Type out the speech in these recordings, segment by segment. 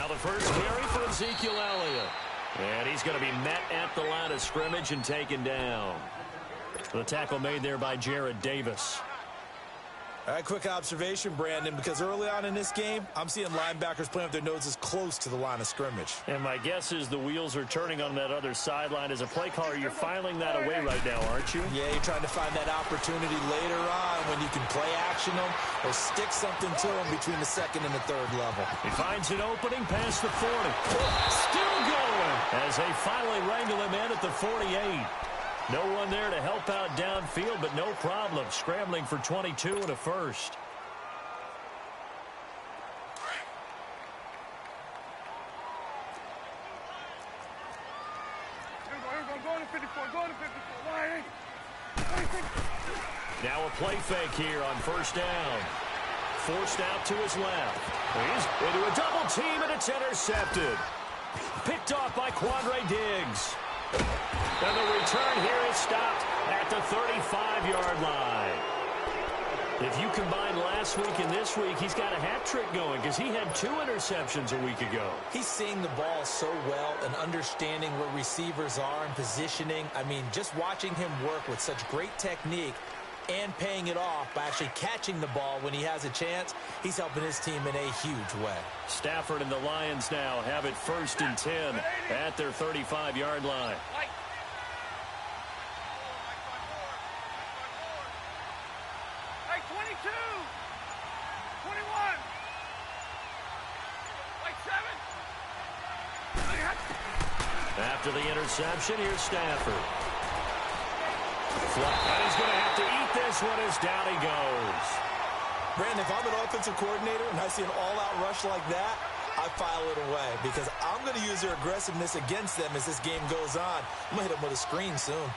Now the first carry for Ezekiel Elliott. And he's going to be met at the line of scrimmage and taken down. The tackle made there by Jarrad Davis. All right, quick observation, Brandon, because early on in this game, I'm seeing linebackers playing with their noses close to the line of scrimmage. And my guess is the wheels are turning on that other sideline. As a play caller, you're filing that away right now, aren't you? Yeah, you're trying to find that opportunity later on when you can play action them or stick something to them between the second and the third level. He finds an opening past the 40. Still going as they finally wrangle him in at the 48. No one there to help out downfield, but no problem. Scrambling for 22 and a first. Now a play fake here on first down. Forced out to his left. He's into a double team, and it's intercepted. Picked off by Quandre Diggs. And the return here is stopped at the 35-yard line. If you combine last week and this week, he's got a hat trick going because he had 2 interceptions a week ago. He's seeing the ball so well and understanding where receivers are and positioning. I mean, just watching him work with such great technique and paying it off by actually catching the ball when he has a chance, he's helping his team in a huge way. Stafford and the Lions now have it 1st and 10 at their 35-yard line. After the interception, here's Stafford. And he's going to have to eat this one as down he goes. Brandon, if I'm an offensive coordinator and I see an all-out rush like that, I file it away because I'm going to use their aggressiveness against them as this game goes on. I'm going to hit them with a screen soon.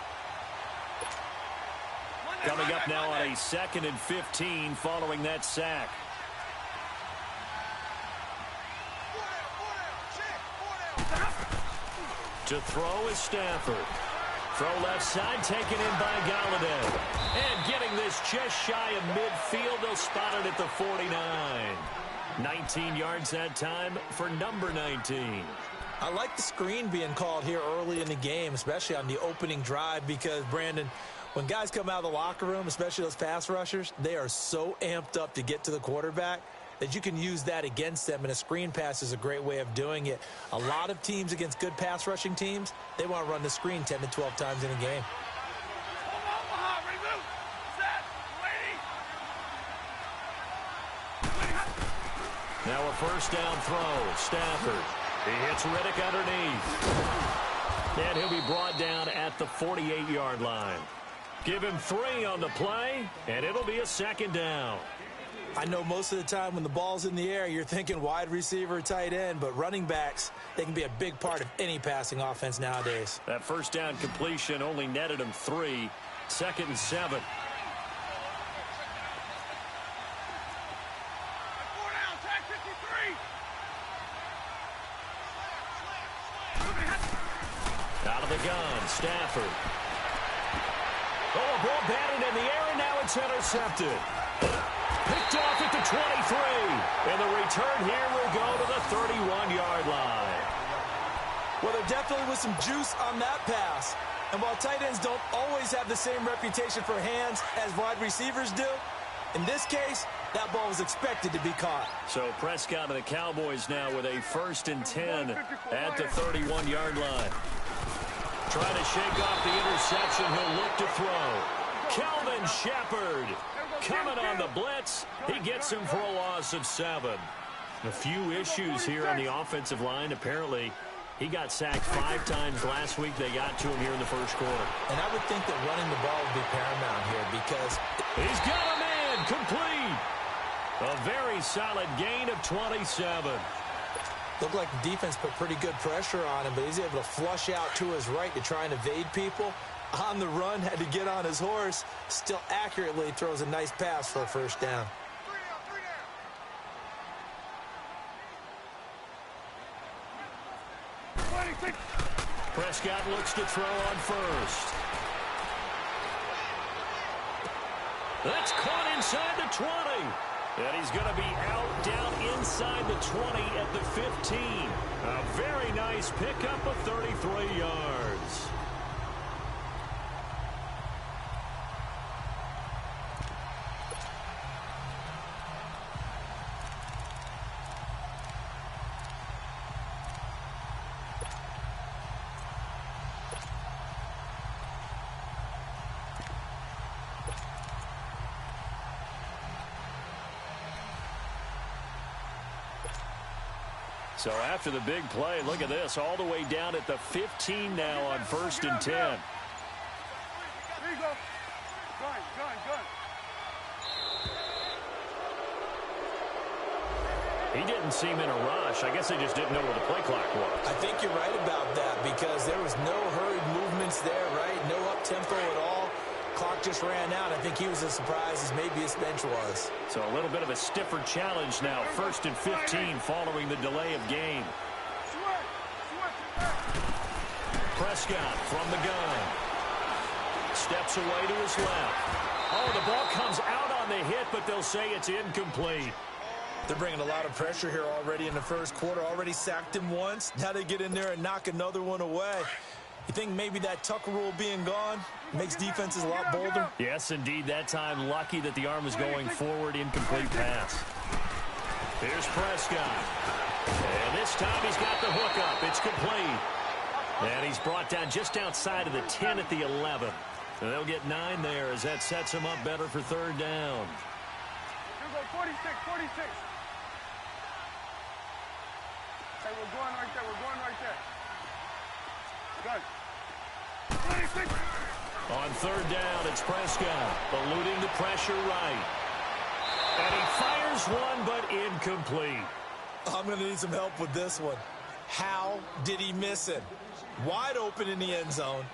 Coming up now on a 2nd and 15 following that sack. To throw is Stafford. Throw left side, taken in by Galladay. And getting this just shy of midfield, they'll spot it at the 49. 19 yards that time for number 19. I like the screen being called here early in the game, especially on the opening drive, because, Brandon, when guys come out of the locker room, especially those pass rushers, they are so amped up to get to the quarterback that you can use that against them, and a screen pass is a great way of doing it. A lot of teams against good pass rushing teams, they want to run the screen 10 to 12 times in a game. Now a first down throw. Stafford. He hits Riddick underneath. And he'll be brought down at the 48-yard line. Give him 3 on the play, and it'll be a 2nd down. I know most of the time when the ball's in the air, you're thinking wide receiver, tight end, but running backs, they can be a big part of any passing offense nowadays. That first down completion only netted him 3. 2nd and 7. Out of the gun, Stafford. Oh, a ball batted in the air, and now it's intercepted. Picked off at the 23. And the return here will go to the 31-yard line. Well, there definitely was some juice on that pass. And while tight ends don't always have the same reputation for hands as wide receivers do, in this case, that ball was expected to be caught. So Prescott and the Cowboys now with a 1st and 10 at the 31-yard line. Trying to shake off the interception. He'll look to throw. Kelvin Shepard coming on the blitz. He gets him for a loss of 7. A few issues here on the offensive line. Apparently, he got sacked 5 times last week. They got to him here in the first quarter. And I would think that running the ball would be paramount here because he's got a man complete. A very solid gain of 27. Looked like the defense put pretty good pressure on him, but he's able to flush out to his right to try and evade people. On the run, had to get on his horse. Still accurately throws a nice pass for a first down. Prescott looks to throw on first. That's caught inside the 20. And he's going to be out down inside the 20 at the 15. Cowboys pick up a 33 yards. So after the big play, look at this, all the way down at the 15 now on 1st and 10. There you go. Gun. He didn't seem in a rush. I guess they just didn't know where the play clock was. I think you're right about that because there was no hurried movements there, right? No up-tempo at all. Clock just ran out. I think he was as surprised as maybe his bench was. So a little bit of a stiffer challenge now. 1st and 15 following the delay of game. Prescott from the gun. Steps away to his left. Oh, the ball comes out on the hit, but they'll say it's incomplete. They're bringing a lot of pressure here already in the first quarter. Already sacked him once. Now they get in there and knock another one away. You think maybe that Tucker rule being gone makes defenses a lot bolder? Yes, indeed. That time, lucky that the arm was going forward. Incomplete pass. Here's Prescott. And this time he's got the hook up. It's complete. And he's brought down just outside of the 10 at the 11. And they'll get 9 there as that sets him up better for 3rd down. Here we go, 46. Hey, we're going right there. Good. 26. On 3rd down, it's Prescott, eluding the pressure right. And he fires one, but incomplete. I'm going to need some help with this one. How did he miss it? Wide open in the end zone.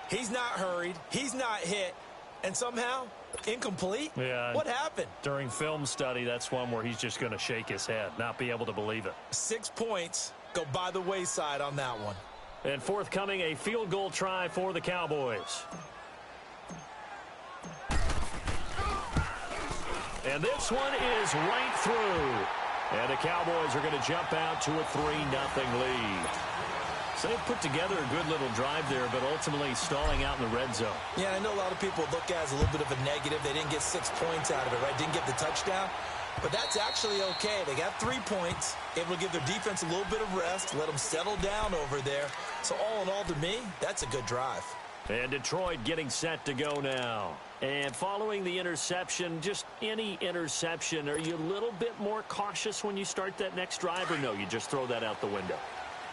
He's not hurried. He's not hit. And somehow, incomplete? Yeah. What happened? During film study, that's one where he's just going to shake his head, not be able to believe it. 6 points go by the wayside on that one. And forthcoming, a field goal try for the Cowboys. And this one is right through. And the Cowboys are going to jump out to a 3-0 lead. So they've put together a good little drive there, but ultimately stalling out in the red zone. Yeah, I know a lot of people look at it as a little bit of a negative. They didn't get 6 points out of it, right? Didn't get the touchdown. But that's actually okay. They got 3 points, able to give their defense a little bit of rest, let them settle down over there. So all in all, to me, that's a good drive. And Detroit getting set to go now. And following the interception, just any interception, are you a little bit more cautious when you start that next drive, or no, you just throw that out the window?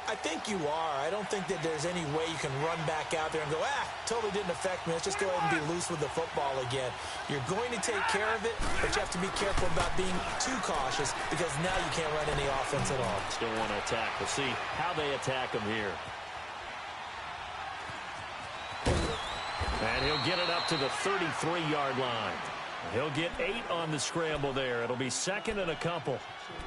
I think you are. I don't think that there's any way you can run back out there and go, totally didn't affect me. Let's just go ahead and be loose with the football again. You're going to take care of it, but you have to be careful about being too cautious because now you can't run any offense at all. Still want to attack. We'll see how they attack him here. And he'll get it up to the 33-yard line. He'll get 8 on the scramble there. It'll be 2nd and a couple.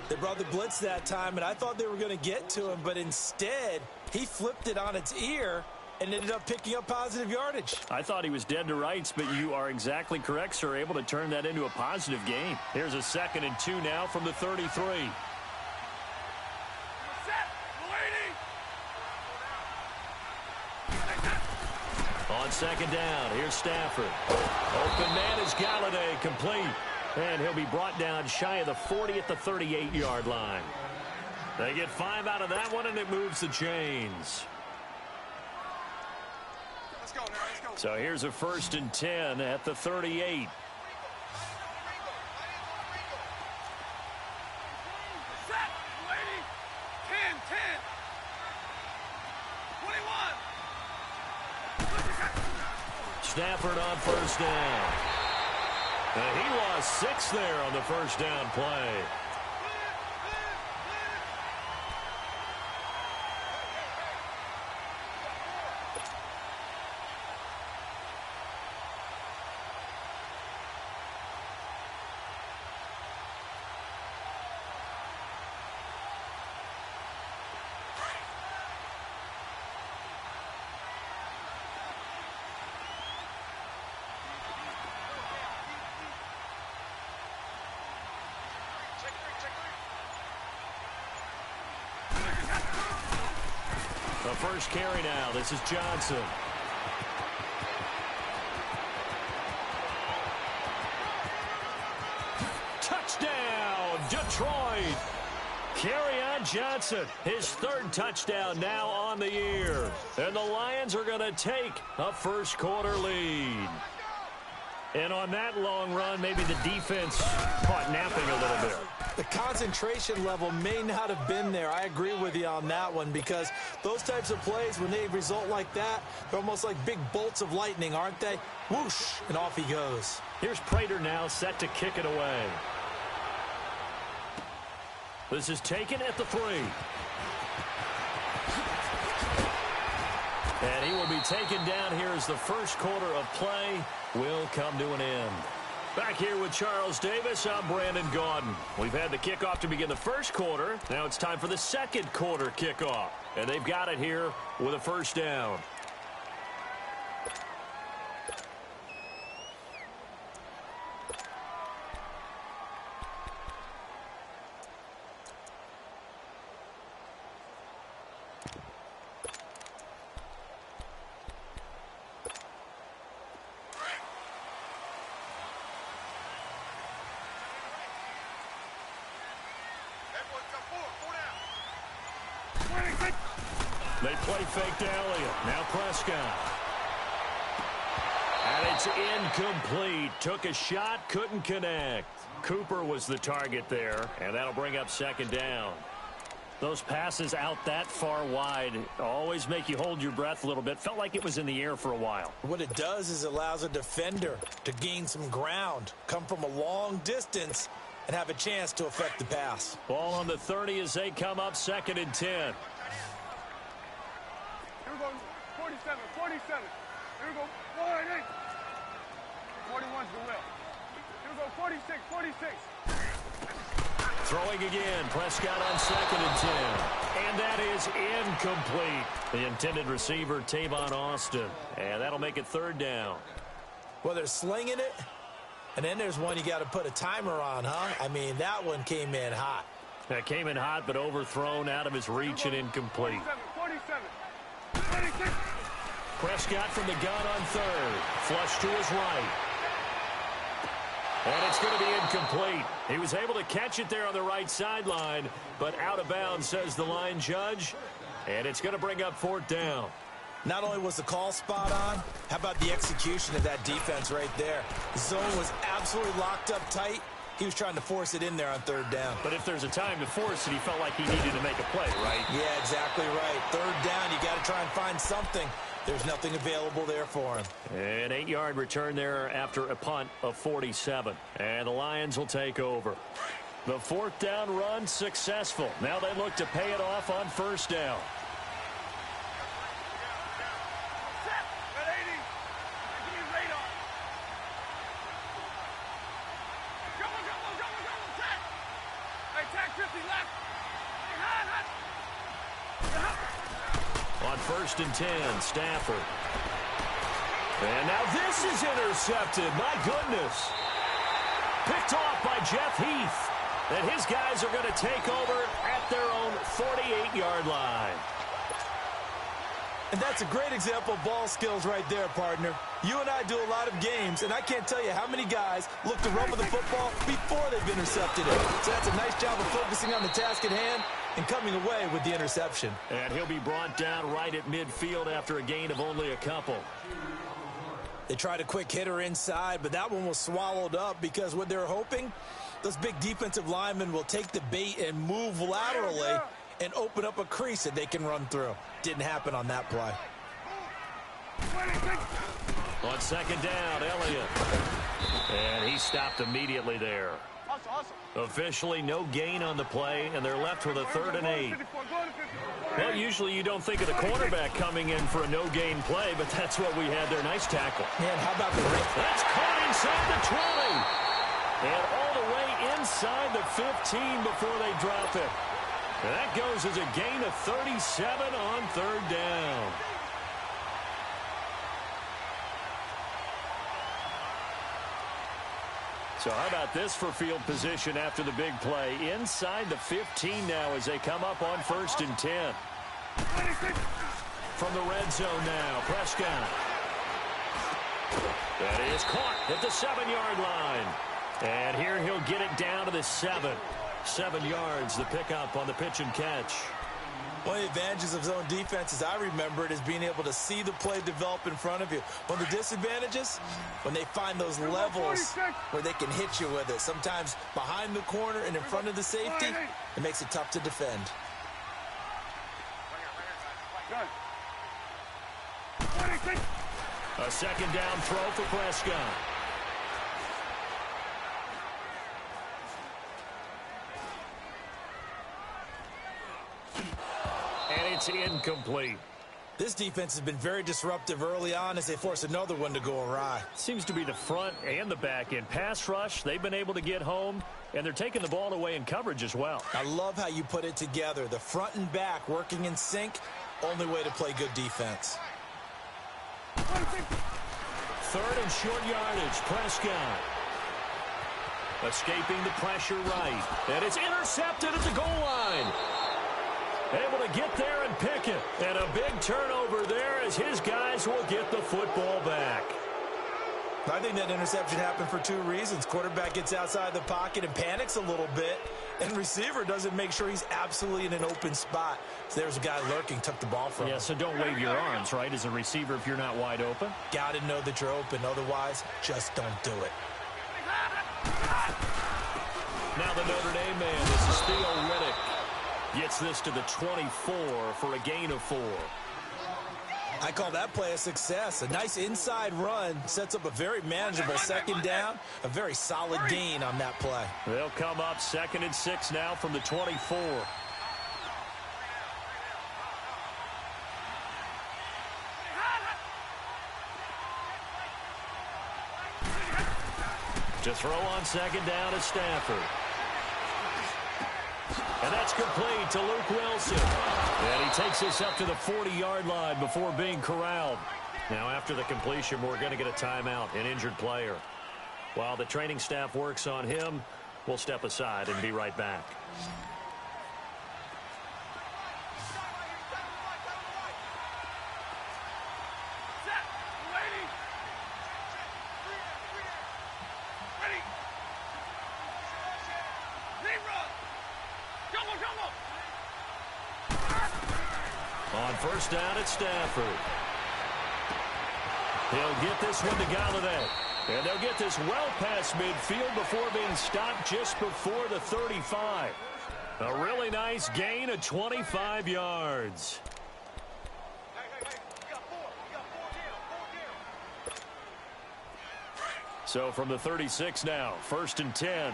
They brought the blitz that time, and I thought they were going to get to him, but instead, he flipped it on its ear and ended up picking up positive yardage. I thought he was dead to rights, but you are exactly correct, sir. Able to turn that into a positive gain. Here's a 2nd and 2 now from the 33. On 2nd down, here's Stafford. Open man is Galladay, complete. And he'll be brought down shy of the 40 at the 38-yard line. They get 5 out of that one, and it moves the chains. Let's go. So here's a 1st and 10 at the 38. Set, lady. 10, 21. Stafford on 1st down. And he lost 6 there on the 1st down play. The first carry now. This is Johnson. Touchdown, Detroit. Kerryon Johnson, his third touchdown now on the year. And the Lions are going to take a first quarter lead. And on that long run, maybe the defense caught napping a little bit. The concentration level may not have been there. I agree with you on that one, because those types of plays, when they result like that, they're almost like big bolts of lightning, aren't they? Whoosh, and off he goes. Here's Prater now set to kick it away. This is taken at the 3. And he will be taken down here as the first quarter of play will come to an end. Back here with Charles Davis, I'm Brandon Gaudin. We've had the kickoff to begin the first quarter. Now it's time for the second quarter kickoff. And they've got it here with a first down. They play fake to Elliott. Now Prescott. And it's incomplete. Took a shot, couldn't connect. Cooper was the target there, and that'll bring up second down. Those passes out that far wide always make you hold your breath a little bit. Felt like it was in the air for a while. What it does is it allows a defender to gain some ground, come from a long distance, and have a chance to affect the pass. Ball on the 30 as they come up, 2nd and 10. Here we go, 47, 47. Here we go, 48. 41's the will. Here we go, 46, 46. Throwing again, Prescott on 2nd and 10. And that is incomplete. The intended receiver, Tavon Austin. And that'll make it 3rd down. Well, they're slinging it, and then there's one you got to put a timer on, huh? I mean, that one came in hot. That came in hot, but overthrown out of his reach and incomplete. 47, 46. Prescott from the gun on 3rd. Flush to his right. And it's going to be incomplete. He was able to catch it there on the right sideline, but out of bounds, says the line judge. And it's going to bring up 4th down. Not only was the call spot on, how about the execution of that defense right there? The zone was absolutely locked up tight. He was trying to force it in there on 3rd down. But if there's a time to force it, he felt like he needed to make a play, right? Yeah, exactly right. 3rd down, you got to try and find something. There's nothing available there for him. An 8-yard return there after a punt of 47. And the Lions will take over. The 4th down run successful. Now they look to pay it off on 1st down. On 1st and 10, Stafford. And now this is intercepted. My goodness. Picked off by Jeff Heath. And his guys are going to take over at their own 48-yard line. And that's a great example of ball skills right there, partner. You and I do a lot of games, and I can't tell you how many guys look to run with the football before they've intercepted it. So that's a nice job of focusing on the task at hand and coming away with the interception. And he'll be brought down right at midfield after a gain of only a couple. They tried a quick hitter inside, but that one was swallowed up because what they're hoping, those big defensive linemen will take the bait and move laterally and open up a crease that they can run through. Didn't happen on that play. On 2nd down, Elliott. And he stopped immediately there. Officially no gain on the play, and they're left with a 3rd and 8. Well, usually you don't think of the cornerback coming in for a no-gain play, but that's what we had there. Nice tackle. Man, how about the rip? That's caught inside the 20. And all the way inside the 15 before they drop it. And that goes as a gain of 37 on 3rd down. So how about this for field position after the big play? Inside the 15 now as they come up on 1st and 10. from the red zone now. Prescott. That is caught at the 7-yard line. And here he'll get it down to the 7. 7 yards, the pickup on the pitch and catch. One of the advantages of zone defense, as I remember it, is being able to see the play develop in front of you. One of the disadvantages, when they find those levels where they can hit you with it. Sometimes behind the corner and in front of the safety, it makes it tough to defend. A second down throw for Prescott. And it's incomplete. This defense has been very disruptive early on as they force another one to go awry. Seems to be the front and the back end. Pass rush, they've been able to get home, and they're taking the ball away in coverage as well. I love how you put it together. The front and back working in sync, only way to play good defense. 3rd and short yardage, Prescott. Escaping the pressure right. And it's intercepted at the goal line. Able to get there and pick it. And a big turnover there as his guys will get the football back. I think that interception happened for 2 reasons. Quarterback gets outside the pocket and panics a little bit. And receiver doesn't make sure he's absolutely in an open spot. So there's a guy lurking, took the ball from him. Yeah, so don't wave your arms, right, as a receiver if you're not wide open. Got to know that you're open. Otherwise, just don't do it. Now the Notre Dame man, this is Theo Riddick. Gets this to the 24 for a gain of 4. I call that play a success. A nice inside run sets up a very manageable second down. A very solid gain on that play. They'll come up 2nd and 6 now from the 24. To throw on 2nd down is Stafford. And that's complete to Luke Wilson. And he takes this up to the 40-yard line before being corralled. Now, after the completion, we're going to get a timeout, an injured player. While the training staff works on him, we'll step aside and be right back. On 1st down at Stafford. He'll get this one to Galladay. And they'll get this well past midfield before being stopped just before the 35. A really nice gain of 25 yards. So from the 36 now, 1st and 10.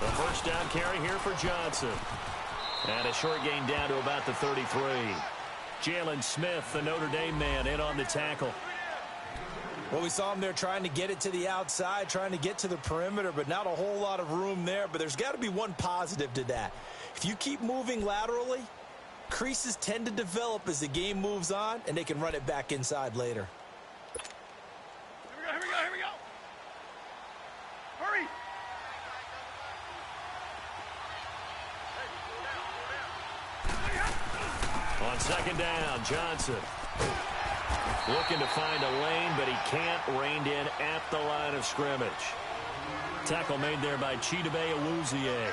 The 1st down carry here for Johnson. And a short gain down to about the 33. Jalen Smith, the Notre Dame man, in on the tackle. Well, we saw him there trying to get it to the outside, trying to get to the perimeter, but not a whole lot of room there. But there's got to be one positive to that. If you keep moving laterally, creases tend to develop as the game moves on, and they can run it back inside later. Here we go. Hurry. On 2nd down, Johnson. Looking to find a lane, but he can't. Reined in at the line of scrimmage. Tackle made there by Chidobe Awuzie.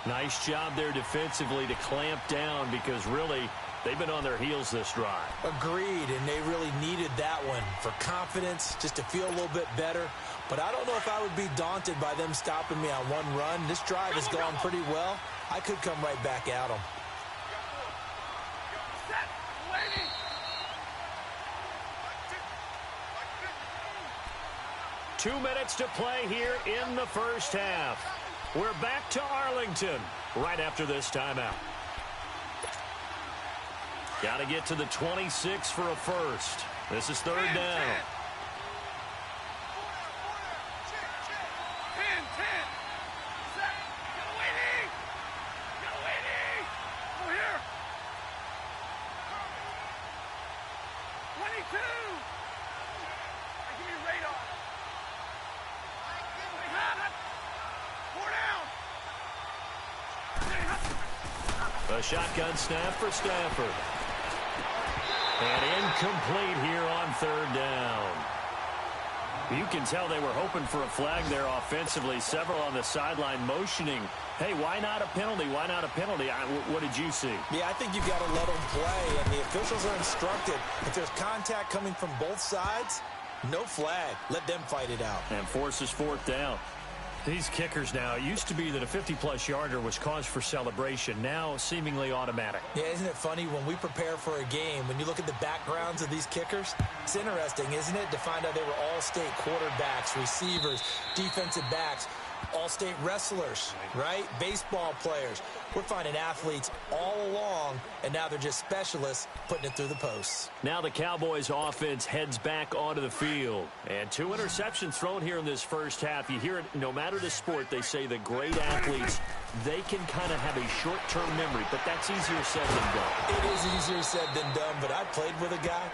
Nice job there defensively to clamp down because really they've been on their heels this drive. Agreed, and they really needed that one for confidence, just to feel a little bit better. But I don't know if I would be daunted by them stopping me on one run. This drive has gone pretty well. I could come right back at them. 2 minutes to play here in the 1st half. We're back to Arlington right after this timeout. Got to get to the 26 for a first. This is 3rd down. 22. A shotgun snap for Stafford. And incomplete here on third down. You can tell they were hoping for a flag there offensively. Several on the sideline motioning, hey, why not a penalty? Why not a penalty? What did you see? Yeah, I think you've got to let them play, and the officials are instructed. If there's contact coming from both sides, no flag. Let them fight it out. And forces fourth down. These kickers now, it used to be that a 50-plus yarder was cause for celebration. Now seemingly automatic. Yeah, isn't it funny when we prepare for a game, when you look at the backgrounds of these kickers, it's interesting, isn't it, to find out they were all-state quarterbacks, receivers, defensive backs, all-state wrestlers, right? Baseball players. We're finding athletes all along, and now they're just specialists putting it through the posts. Now the Cowboys offense heads back onto the field. And 2 interceptions thrown here in this first half. You hear it, no matter the sport, they say the great athletes, they can kind of have a short-term memory, but that's easier said than done. It is easier said than done, but I played with a guy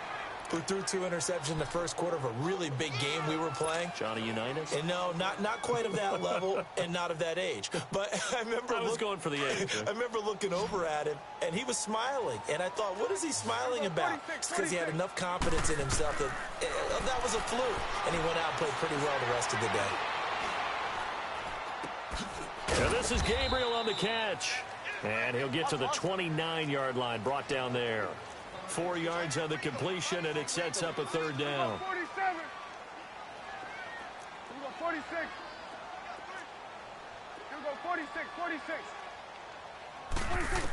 who threw 2 interceptions in the first quarter of a really big game we were playing. Johnny Unitas? And no, not quite of that level and not of that age. But I was going for the age. I remember looking over at him, and he was smiling. And I thought, what is he smiling about? It's because he had enough confidence in himself that that was a fluke. And he went out and played pretty well the rest of the day. Now this is Gabriel on the catch. And he'll get to the 29-yard line, brought down there. 4 yards on the completion, and it sets up a third down. 47. Here we go, 46. Here we go, 46, 46. 46.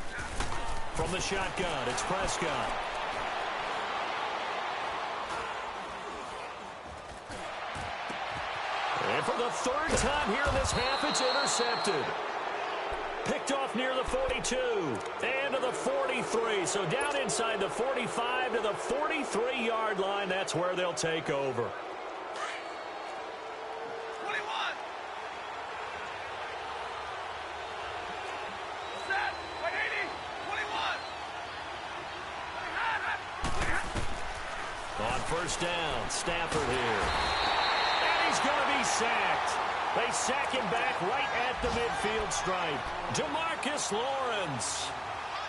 From the shotgun, it's Prescott. And for the third time here in this half, it's intercepted. Picked off near the 42 and to the 43. So down inside the 45 to the 43-yard line. That's where they'll take over. 21. Set. 80. 21. On first down, Stafford here. And he's going to be sacked. They sack him back right at the midfield stripe. DeMarcus Lawrence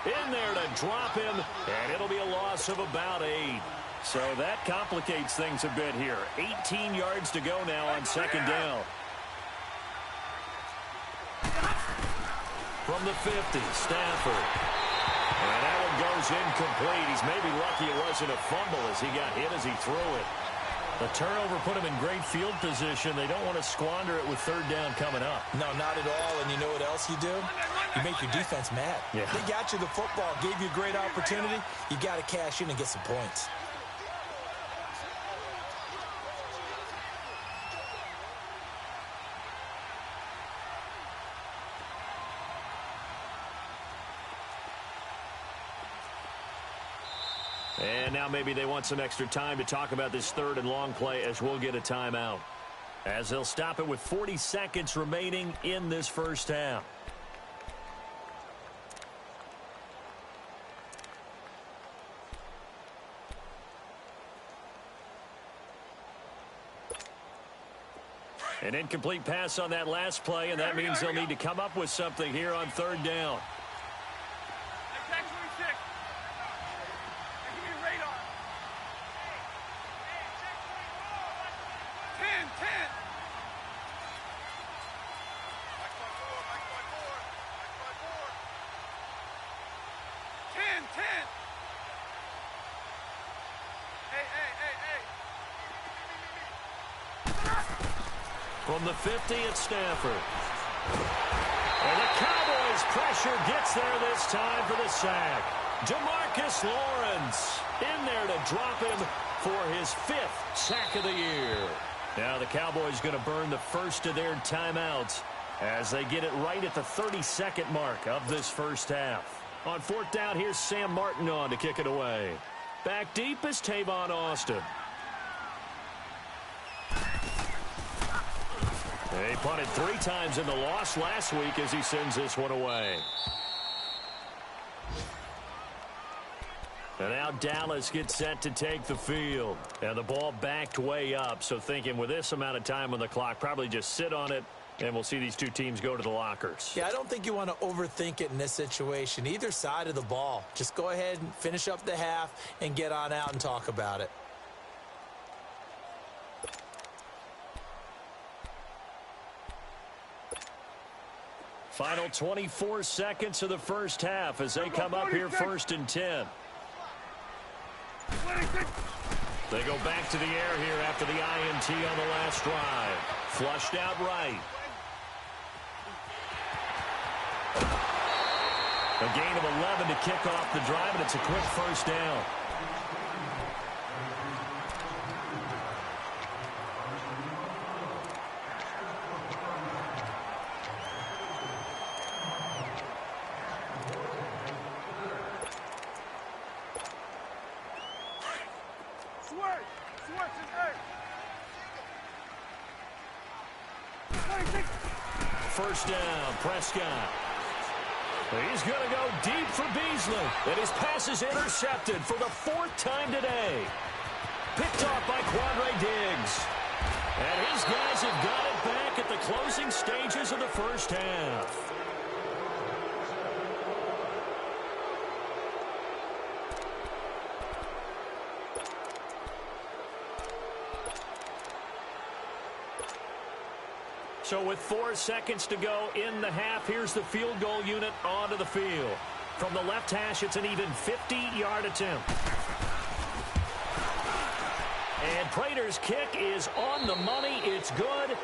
in there to drop him, and it'll be a loss of about 8. So that complicates things a bit here. 18 yards to go now on second down. From the 50, Stafford. And that one goes incomplete. He's maybe lucky it wasn't a fumble as he got hit as he threw it. The turnover put him in great field position. They don't want to squander it with third down coming up. No, not at all. And you know what else you do? You make your defense mad. Yeah. They got you the football, gave you a great opportunity. You got to cash in and get some points. And now maybe they want some extra time to talk about this third and long play as we'll get a timeout. As they'll stop it with 40 seconds remaining in this first half. An incomplete pass on that last play, and that means they'll need to come up with something here on third down. From the 50, it's Stafford. And the Cowboys' pressure gets there this time for the sack. DeMarcus Lawrence in there to drop him for his 5th sack of the year. Now the Cowboys going to burn the first of their timeouts as they get it right at the 32nd mark of this first half. On fourth down, here's Sam Martin on to kick it away. Back deep is Tavon Austin. He punted 3 times in the loss last week as he sends this one away. And now Dallas gets set to take the field. And the ball backed way up, so thinking with this amount of time on the clock, probably just sit on it And we'll see these two teams go to the lockers. Yeah, I don't think you want to overthink it in this situation. Either side of the ball. Just go ahead and finish up the half and get on out and talk about it. Final 24 seconds of the first half as they come up here 1st and 10. They go back to the air here after the INT on the last drive. Flushed out right. A gain of 11 to kick off the drive, and it's a quick first down. First down, Prescott. He's going to go deep for Beasley. And his pass is intercepted for the 4th time today. Picked off by Quandre Diggs. And his guys have got it back at the closing stages of the first half. So with 4 seconds to go in the half, here's the field goal unit onto the field. From the left hash, it's an even 50-yard attempt. And Prater's kick is on the money. It's good.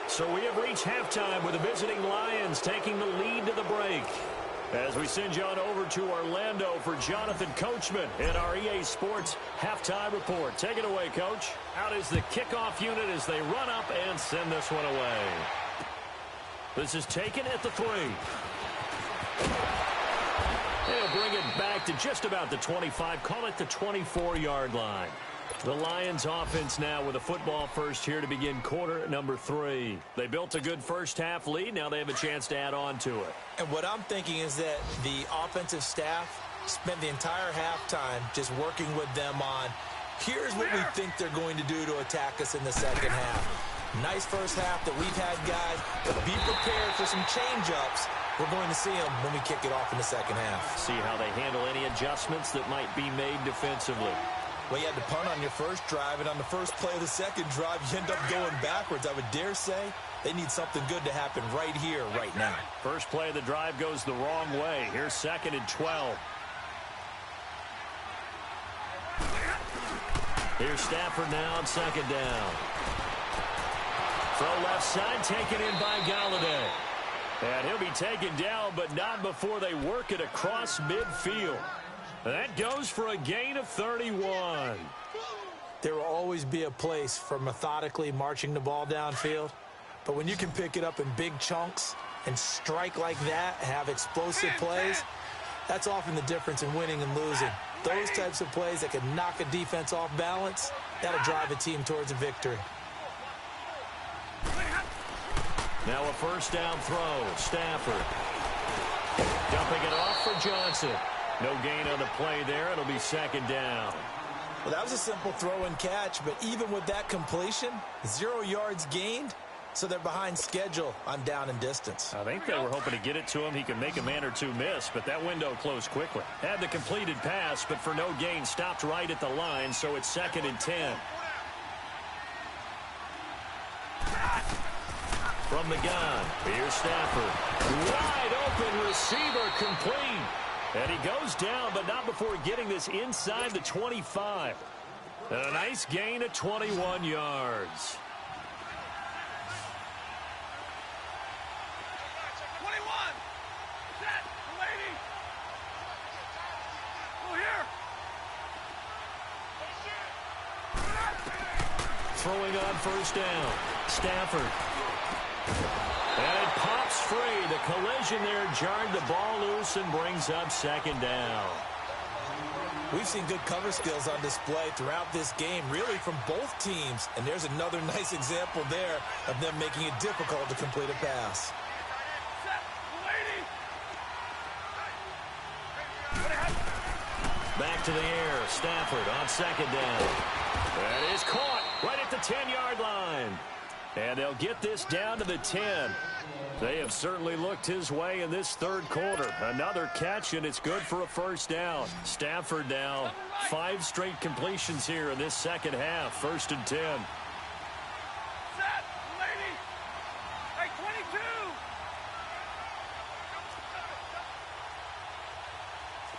So we have reached halftime with the visiting Lions taking the lead to the break. As we send you on over to Orlando for Jonathan Coachman in our EA Sports Halftime Report. Take it away, Coach. Out is the kickoff unit as they run up and send this one away. This is taken at the 3. They'll bring it back to just about the 25, call it the 24-yard line. The Lions offense now with a football first here to begin quarter number 3. They built a good first half lead. Now they have a chance to add on to it. And what I'm thinking is that the offensive staff spent the entire halftime just working with them on, here's what we think they're going to do to attack us in the second half. Nice first half that we've had, guys, but be prepared for some change-ups. We're going to see them when we kick it off in the second half. See how they handle any adjustments that might be made defensively. Well, you had to punt on your first drive, and on the first play of the second drive, you end up going backwards. I would dare say they need something good to happen right here, right now. First play of the drive goes the wrong way. Here's 2nd and 12. Here's Stafford now on 2nd down. Throw left side, taken in by Galladay. And he'll be taken down, but not before they work it across midfield. That goes for a gain of 31. There will always be a place for methodically marching the ball downfield. But when you can pick it up in big chunks and strike like that, have explosive plays, that's often the difference in winning and losing. Those types of plays that can knock a defense off balance, that'll drive a team towards a victory. Now a first down throw. Stafford dumping it off for Johnson. No gain on the play there. It'll be 2nd down. Well, that was a simple throw and catch, but even with that completion, 0 yards gained, so they're behind schedule on down and distance. I think they were hoping to get it to him. He could make a man or two miss, but that window closed quickly. Had the completed pass, but for no gain, stopped right at the line, so it's 2nd and 10. From the gun, here's Stafford. Wide open receiver, complete. And he goes down, but not before getting this inside the 25. And a nice gain of 21 yards. 21. Set. Lady. Go here. Throwing on first down. Stafford. And it pops free. The collision there jarred the ball loose and brings up 2nd down. We've seen good cover skills on display throughout this game, really from both teams. And there's another nice example there of them making it difficult to complete a pass. Back to the air. Stafford on 2nd down. That is caught right at the 10-yard line. And they'll get this down to the 10. They have certainly looked his way in this third quarter. Another catch, and it's good for a first down. Stafford now 5 straight completions here in this second half. 1st and 10. Set, lady. Hey, 22.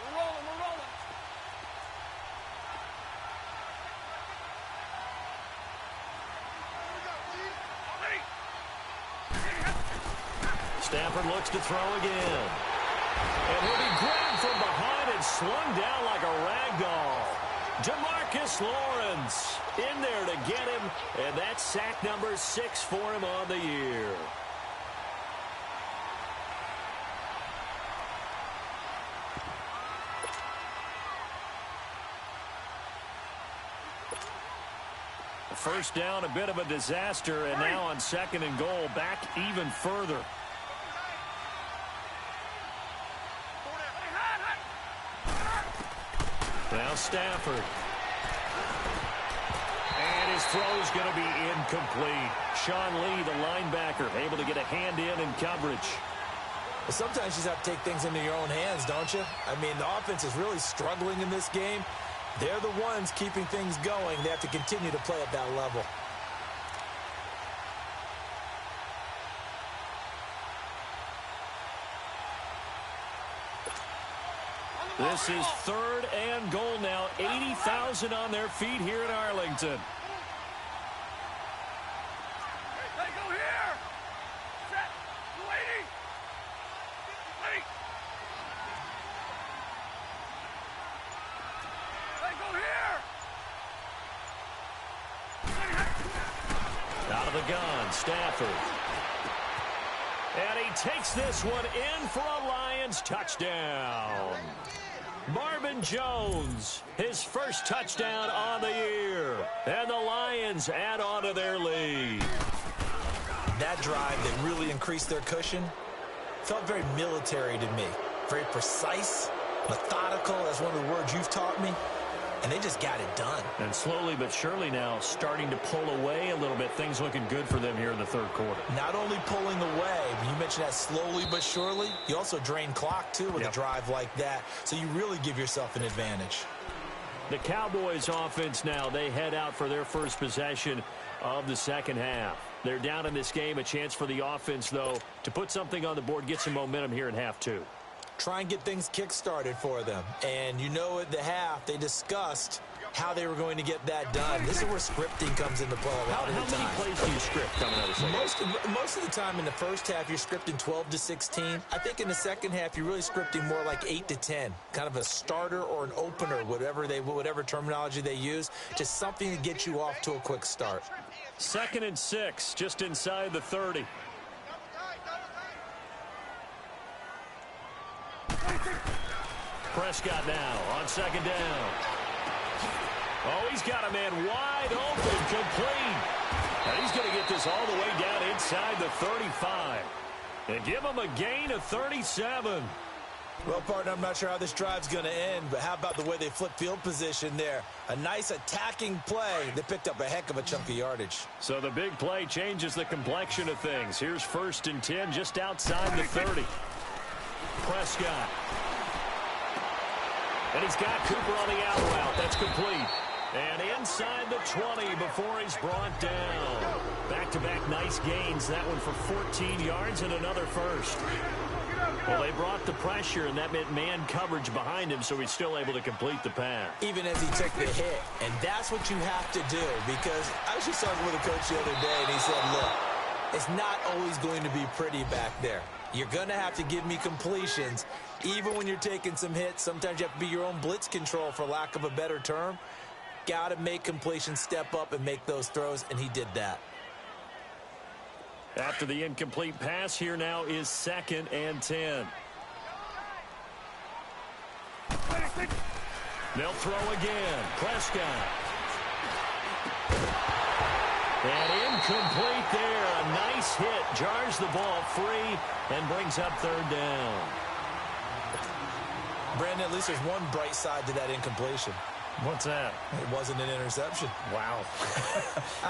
We're rolling, we're rolling. Stafford looks to throw again. And he'll be grabbed from behind and slung down like a rag doll. Demarcus Lawrence in there to get him, and that's sack number 6 for him on the year. First down, a bit of a disaster, and now on 2nd and goal, back even further. Now Stafford. And his throw's going to be incomplete. Sean Lee, the linebacker, able to get a hand in coverage. Well, sometimes you just have to take things into your own hands, don't you? I mean, the offense is really struggling in this game. They're the ones keeping things going. They have to continue to play at that level. This is 3rd and goal now. 80,000 on their feet here in Arlington. They go here. Set, lady. Lady. They go here. Out of the gun, Stafford. And he takes this one in for a Lions touchdown. Marvin Jones, his first touchdown on the year. And the Lions add on to their lead. That drive that really increased their cushion felt very military to me. Very precise, methodical, that's one of the words you've taught me. And they just got it done. And slowly but surely now starting to pull away a little bit. Things looking good for them here in the third quarter. Not only pulling away, you mentioned that slowly but surely, you also drain clock, too, with a drive like that. So you really give yourself an advantage. The Cowboys offense now, they head out for their first possession of the second half. They're down in this game. A chance for the offense, though, to put something on the board, get some momentum here in half 2. Try and get things kick-started for them. And you know at the half, they discussed how they were going to get that done. This is where scripting comes into play a lot of the time. How many plays do you script coming out of the second? Most of the time in the first half, you're scripting 12 to 16. I think in the second half, you're really scripting more like 8 to 10. Kind of a starter or an opener, whatever terminology they use. Just something to get you off to a quick start. 2nd and 6, just inside the 30. Prescott now on 2nd down. Oh, he's got a man wide open, complete. And he's going to get this all the way down inside the 35. And give him a gain of 37. Well, partner, I'm not sure how this drive's going to end, but how about the way they flip field position there? A nice attacking play. They picked up a heck of a chunk of yardage. So the big play changes the complexion of things. Here's 1st and 10 just outside the 30. Prescott. And he's got Cooper on the out route. That's complete. And inside the 20 before he's brought down. Back-to-back nice gains. That one for 14 yards and another first. Well, they brought the pressure, and that meant man coverage behind him, so he's still able to complete the pass. Even as he took the hit. And that's what you have to do, because I was just talking with a coach the other day, and he said, look, it's not always going to be pretty back there. You're going to have to give me completions. Even when you're taking some hits, sometimes you have to be your own blitz control, for lack of a better term. Got to make completions, step up, and make those throws, and he did that. After the incomplete pass, here now is 2nd and 10. They'll throw again. Prescott. And incomplete there. A nice hit. Jars the ball free and brings up 3rd down. Brandon, at least there's one bright side to that incompletion. What's that? It wasn't an interception. Wow.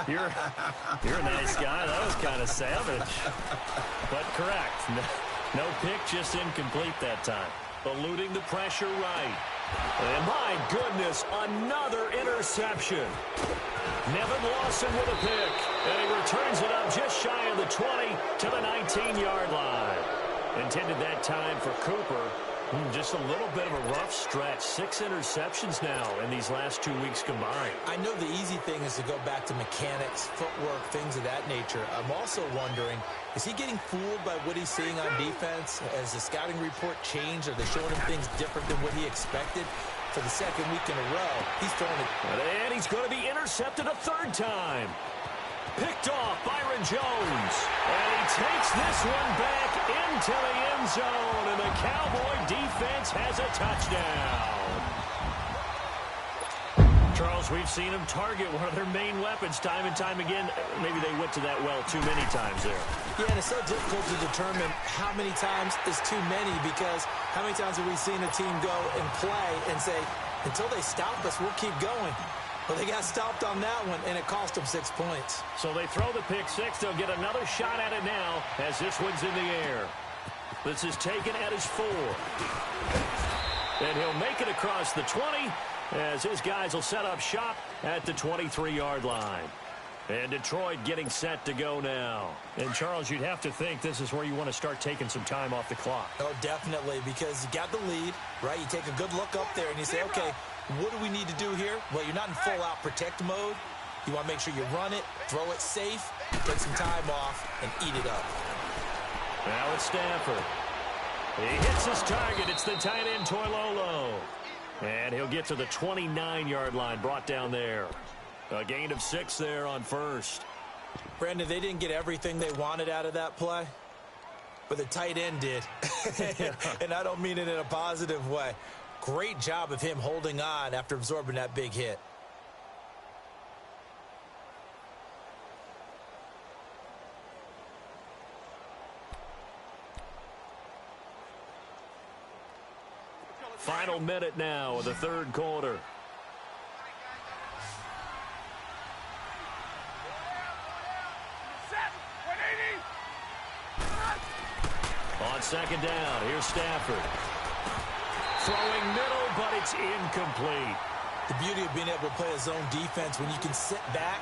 You're a nice guy. That was kind of savage. But correct. No pick, just incomplete that time. Eluding the pressure right. And my goodness, another interception. Nevin Lawson with a pick. And he returns it up just shy of the 20 to the 19-yard line. Intended that time for Cooper. Just a little bit of a rough stretch. 6 interceptions now in these last 2 weeks combined. I know the easy thing is to go back to mechanics, footwork, things of that nature. I'm also wondering, is he getting fooled by what he's seeing on defense? Has the scouting report changed? Are they showing him things different than what he expected? For the second week in a row, he's throwing it. And he's going to be intercepted a third time. Picked off Byron Jones. And he takes this one back into the end zone. And the Cowboy defense has a touchdown. Charles, we've seen him target one of their main weapons time and time again. Maybe they went to that well too many times there. Yeah, and it's so difficult to determine how many times is too many, because how many times have we seen a team go and play and say, until they stop us, we'll keep going. Well, they got stopped on that one, and it cost them 6 points. So they throw the pick six. They'll get another shot at it now as this one's in the air. This is taken at his 4. And he'll make it across the 20 as his guys will set up shop at the 23-yard line. And Detroit getting set to go now. And, Charles, you'd have to think this is where you want to start taking some time off the clock. Oh, definitely, because you got the lead, right? You take a good look up there and you say, okay, what do we need to do here? Well, you're not in full-out protect mode. You want to make sure you run it, throw it safe, take some time off, and eat it up. Now it's Stafford. He hits his target. It's the tight end, Toilolo. And he'll get to the 29-yard line, brought down there. A gain of 6 there on first. Brandon, they didn't get everything they wanted out of that play, but the tight end did. And I don't mean it in a positive way. Great job of him holding on after absorbing that big hit. Final minute now of the third quarter. On second down, here's Stafford. Throwing middle, but it's incomplete. The beauty of being able to play a zone defense, when you can sit back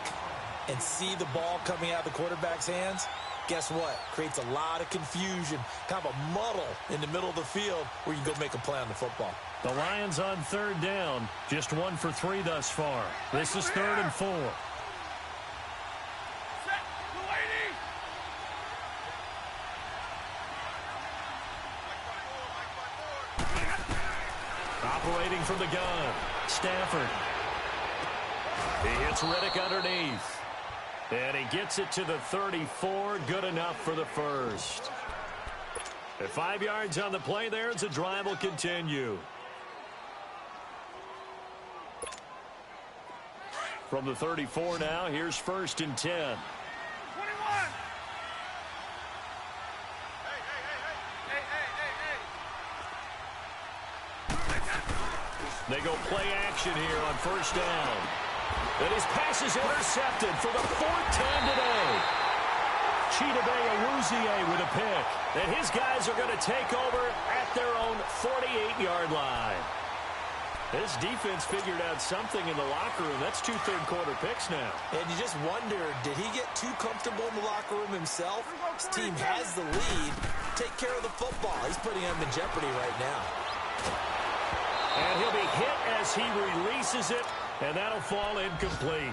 and see the ball coming out of the quarterback's hands, guess what? Creates a lot of confusion, kind of a muddle in the middle of the field where you can go make a play on the football. The Lions on third down, just 1 for 3 thus far. This is 3rd and 4. Operating from the gun, Stafford. He hits Riddick underneath. And he gets it to the 34, good enough for the first. At 5 yards on the play there, as the drive will continue. From the 34 now, here's 1st and 10. 21. They go play action here on 1st down. And his pass is intercepted for the 4th time today. Chidobe Awuzie with a pick. And his guys are going to take over at their own 48-yard line. This defense figured out something in the locker room. That's 2 third-quarter picks now. And you just wonder, did he get too comfortable in the locker room himself? His team has the lead. Take care of the football. He's putting him in jeopardy right now. And he'll be hit as he releases it, and that'll fall incomplete.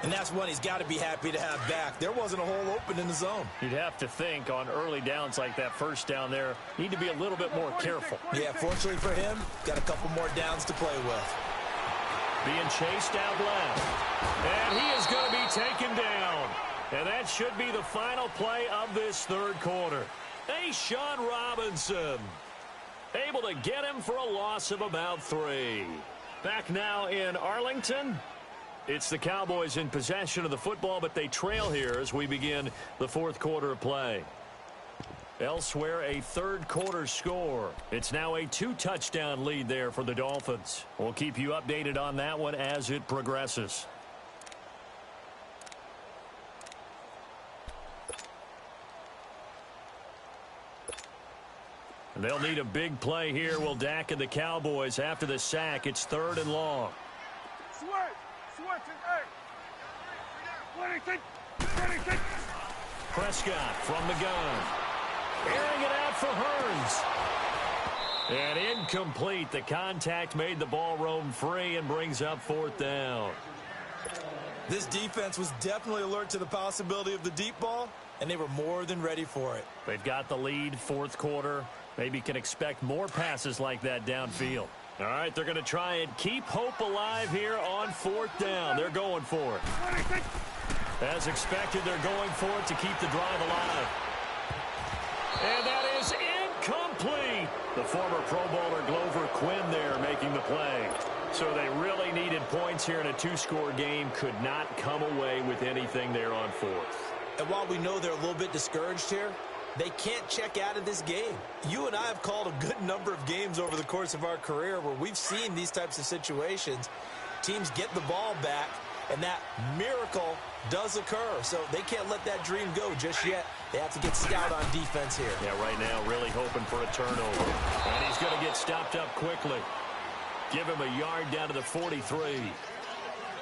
And that's one he's got to be happy to have back. There wasn't a hole open in the zone. You'd have to think on early downs like that, 1st down there, need to be a little bit more careful. Yeah, fortunately for him, got a couple more downs to play with. Being chased out left. And he is going to be taken down. And that should be the final play of this third quarter. Sean Robinson able to get him for a loss of about 3. Back now in Arlington. It's the Cowboys in possession of the football, but they trail here as we begin the 4th quarter of play. Elsewhere, a third-quarter score. It's now a 2-touchdown lead there for the Dolphins. We'll keep you updated on that one as it progresses. They'll need a big play here. Will Dak and the Cowboys after the sack. It's 3rd and long. Switch, hey. 26. Prescott from the gun. Airing it out for Hearns. And incomplete. The contact made the ball roam free and brings up 4th down. This defense was definitely alert to the possibility of the deep ball, and they were more than ready for it. They've got the lead, 4th quarter. Maybe can expect more passes like that downfield. All right, they're going to try and keep hope alive here on 4th down. They're going for it. As expected, they're going for it to keep the drive alive. And that is incomplete. The former Pro Bowler Glover Quinn there making the play. So they really needed points here in a 2-score game. Could not come away with anything there on 4th. And while we know they're a little bit discouraged here, they can't check out of this game. You and I have called a good number of games over the course of our career where we've seen these types of situations. Teams get the ball back, and that miracle does occur. So they can't let that dream go just yet. They have to get stout on defense here. Yeah, right now really hoping for a turnover. And he's going to get stopped up quickly. Give him a yard down to the 43.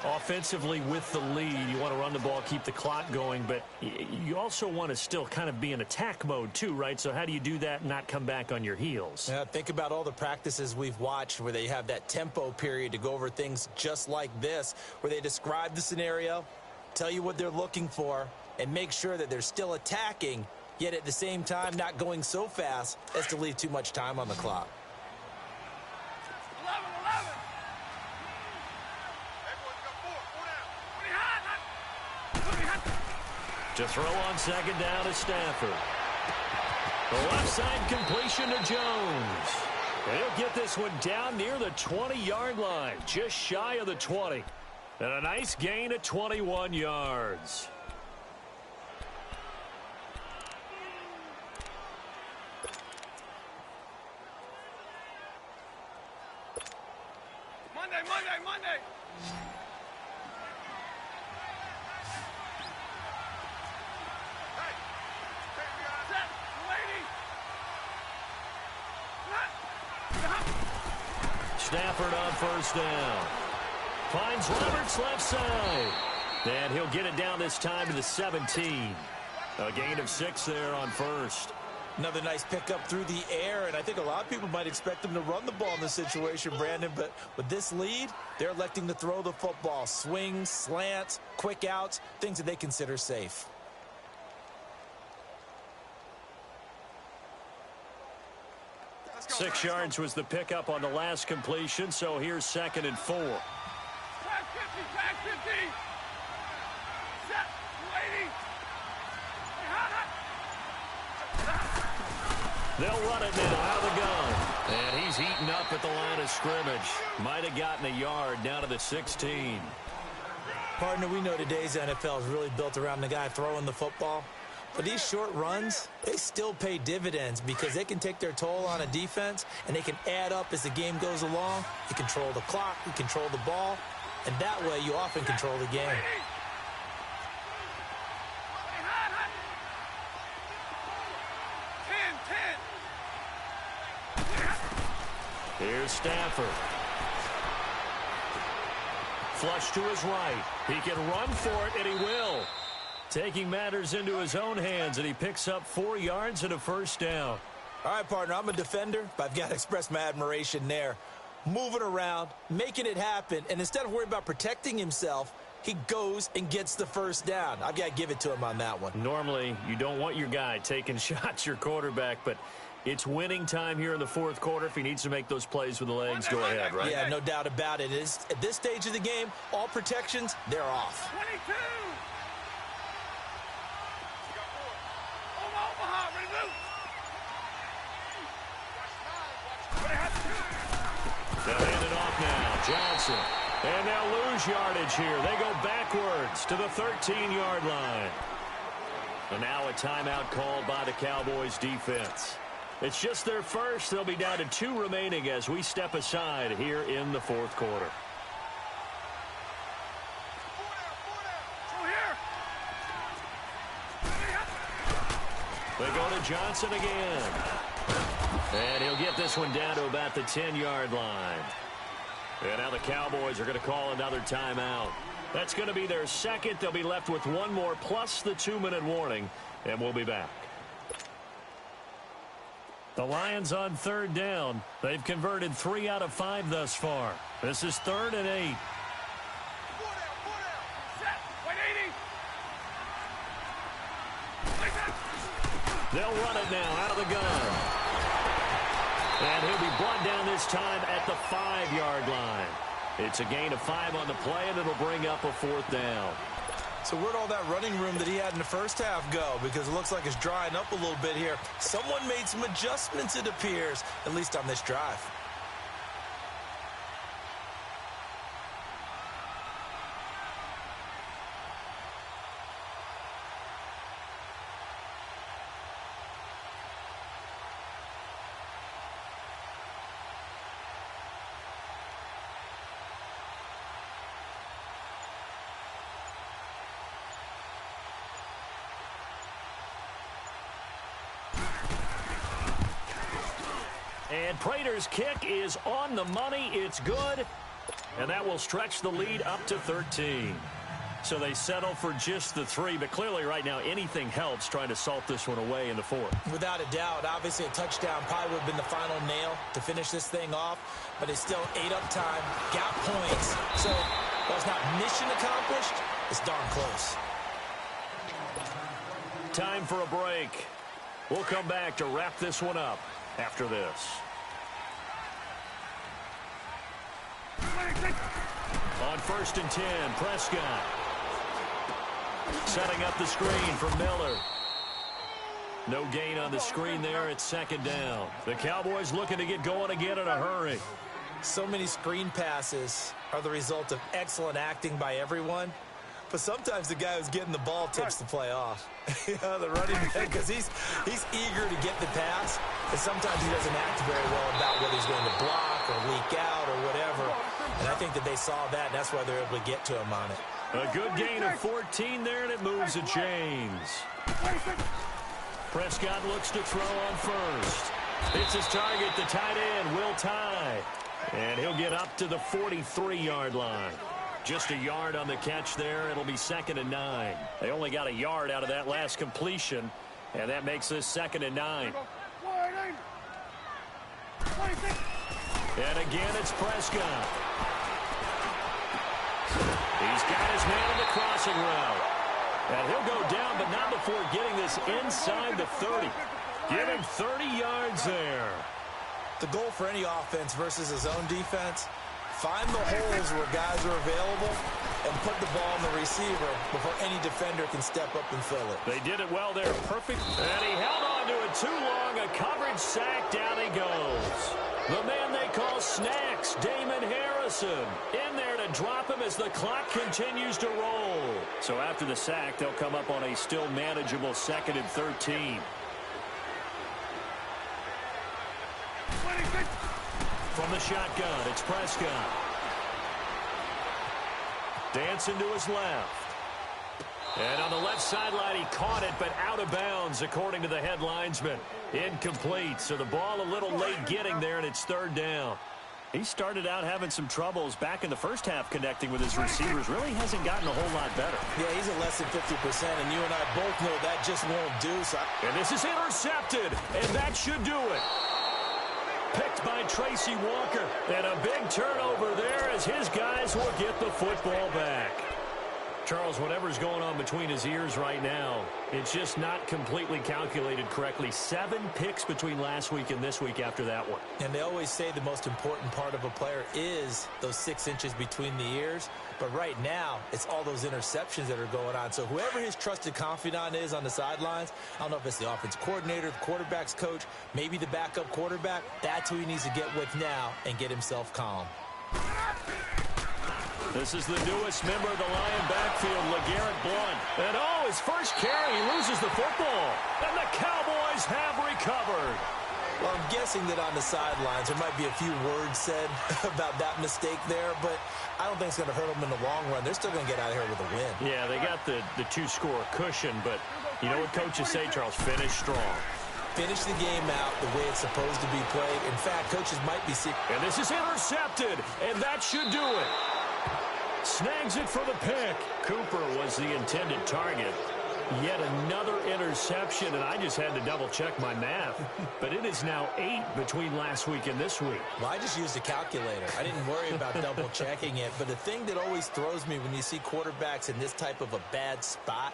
Offensively with the lead, you want to run the ball, keep the clock going, but you also want to still kind of be in attack mode too, right? So how do you do that and not come back on your heels? Yeah, think about all the practices we've watched where they have that tempo period to go over things just like this, where they describe the scenario, tell you what they're looking for, and make sure that they're still attacking, yet at the same time not going so fast as to leave too much time on the clock. 11. To throw on 2nd down is Stafford. The left side completion to Jones. And he'll get this one down near the 20-yard line, just shy of the 20. And a nice gain of 21 yards. Monday. Stafford on 1st down. Finds Roberts left side. And he'll get it down this time to the 17. A gain of 6 there on 1st. Another nice pickup through the air, and I think a lot of people might expect them to run the ball in this situation, Brandon, but with this lead, they're electing to throw the football. Swings, slants, quick outs, things that they consider safe. Six yards was the pickup on the last completion, so here's 2nd and 4. Tag 50. Set. Lady. They'll run it now out of the gun. And he's eaten up at the line of scrimmage. Might have gotten a yard down to the 16. Partner, we know today's NFL is really built around the guy throwing the football. But these short runs, they still pay dividends because they can take their toll on a defense and they can add up as the game goes along. You control the clock, you control the ball, and that way you often control the game. Here's Stafford. Flush to his right. He can run for it, and he will. Taking matters into his own hands, and he picks up 4 yards and a 1st down. All right, partner, I'm a defender, but I've got to express my admiration there. Moving around, making it happen, and instead of worrying about protecting himself, he goes and gets the 1st down. I've got to give it to him on that one. Normally, you don't want your guy taking shots, your quarterback, but it's winning time here in the 4th quarter. If he needs to make those plays with the legs, go ahead, right? Yeah, no doubt about it. At this stage of the game, all protections, they're off. 22. Omaha, ready to move. They'll hand it off now. Johnson. And they'll lose yardage here. They go backwards to the 13-yard line. And now a timeout called by the Cowboys defense. It's just their first. They'll be down to 2 remaining as we step aside here in the fourth quarter. They go to Johnson again. And he'll get this one down to about the 10-yard line. And now the Cowboys are going to call another timeout. That's going to be their second. They'll be left with one more plus the 2-minute warning, and we'll be back. The Lions on third down. They've converted 3 out of 5 thus far. This is 3rd and 8. They'll run it now out of the gun. And he'll be brought down this time at the 5-yard line. It's a gain of 5 on the play, and it'll bring up a 4th down. So where'd all that running room that he had in the first half go? Because it looks like it's drying up a little bit here. Someone made some adjustments, it appears, at least on this drive. And Prater's kick is on the money. It's good. And that will stretch the lead up to 13. So they settle for just the 3. But clearly right now anything helps trying to salt this one away in the 4th. Without a doubt. Obviously a touchdown probably would have been the final nail to finish this thing off. But it's still 8 up time. Got points. So while it's not mission accomplished, it's darn close. Time for a break. We'll come back to wrap this one up after this. On 1st and 10, Prescott. Setting up the screen for Miller. No gain on the screen there. It's 2nd down. The Cowboys looking to get going again in a hurry. So many screen passes are the result of excellent acting by everyone. But sometimes the guy who's getting the ball tips the play off. The running back, because he's eager to get the pass, and sometimes he doesn't act very well about whether he's going to block or leak out or whatever. And I think that they saw that, and that's why they're able to get to him on it. A good gain of 14 there, and it moves the chains. Prescott looks to throw on 1st. It's his target, the tight end, Will Tye. And he'll get up to the 43-yard line. Just a yard on the catch there. It'll be 2nd and 9. They only got a yard out of that last completion, and that makes this 2nd and 9. And again, it's Prescott. He's got his man in the crossing route. And he'll go down, but not before getting this inside the 30. Give him 30 yards there. The goal for any offense versus his own defense, find the holes where guys are available and put the ball on the receiver before any defender can step up and fill it. They did it well there. Perfect. And he held on to it too long. A coverage sack. Down he goes. The man they call Snacks, Damon Harrison, in there to drop him as the clock continues to roll. So after the sack, they'll come up on a still manageable 2nd and 13. From the shotgun, it's Prescott. Dancing to his left. And on the left sideline, he caught it, but out of bounds, according to the head linesman. Incomplete, so the ball a little late getting there, and it's 3rd down. He started out having some troubles back in the first half connecting with his receivers. Really hasn't gotten a whole lot better. Yeah, he's at less than 50%, and you and I both know that just won't do. So and this is intercepted, and that should do it. Picked by Tracy Walker, and a big turnover there as his guys will get the football back. Charles, whatever's going on between his ears right now, it's just not completely calculated correctly. 7 picks between last week and this week after that one. And they always say the most important part of a player is those 6 inches between the ears. But right now, it's all those interceptions that are going on. So whoever his trusted confidant is on the sidelines, I don't know if it's the offense coordinator, the quarterback's coach, maybe the backup quarterback, that's who he needs to get with now and get himself calm. This is the newest member of the Lion backfield, LeGarrette Blount. And oh, his first carry, he loses the football. And the Cowboys have recovered. Well, I'm guessing that on the sidelines there might be a few words said about that mistake there, but I don't think it's going to hurt them in the long run. They're still going to get out of here with a win. Yeah, they got the two-score cushion, but you know what coaches say, Charles? Finish strong. Finish the game out the way it's supposed to be played. In fact, coaches might be sick. And this is intercepted, and that should do it. Snags it for the pick. Cooper was the intended target. Yet another interception, and I just had to double-check my math. But it is now 8 between last week and this week. Well, I just used a calculator. I didn't worry about double-checking it. But the thing that always throws me when you see quarterbacks in this type of a bad spot,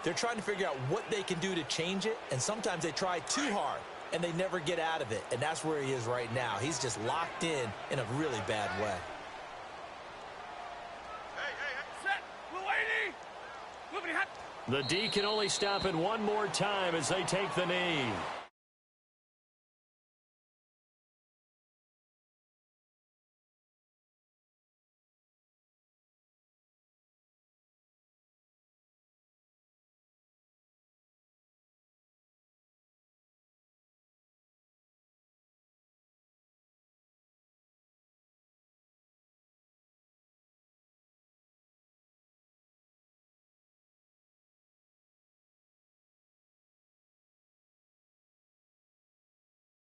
they're trying to figure out what they can do to change it, and sometimes they try too hard, and they never get out of it. And that's where he is right now. He's just locked in a really bad way. The D can only stop it one more time as they take the knee.